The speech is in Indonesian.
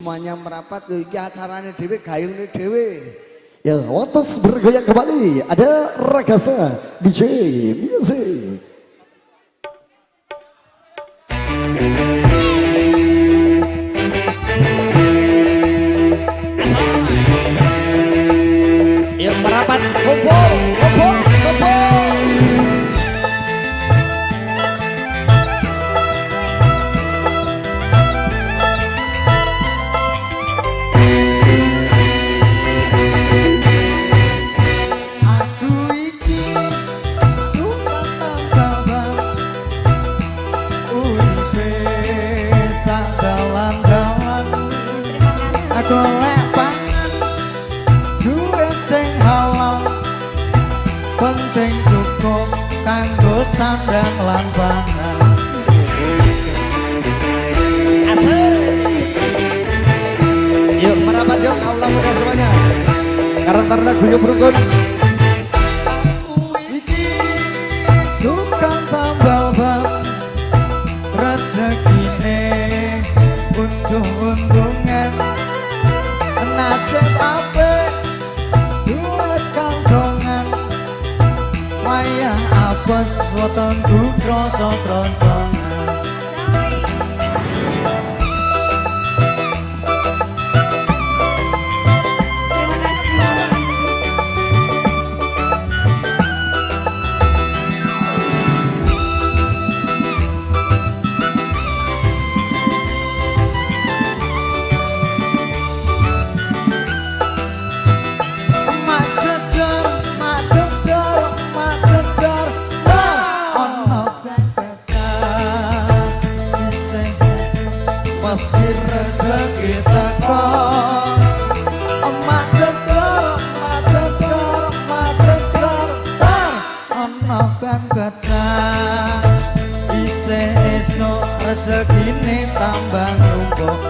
semuanya merapat tuh iki acarane dhewe gayungnya dhewe. Ya, lantas bergoyang kembali ada Ragasa DJ Music. Ya merapat kumpul. Golek pangan duit sing halal penting cukup kanggo sandang lan pangan. Asik. Yuk merapat yuk kaulah muda semuanya. Karena guyub rukun. Iki tukang tambal ban rezekine untung-untungan. Nasib apik duit kantongan wayah apes wetonku krasa troncongan. Meski rezeki tekon emak jedor ono kan gajah isih esuk rezekine tambah numpuk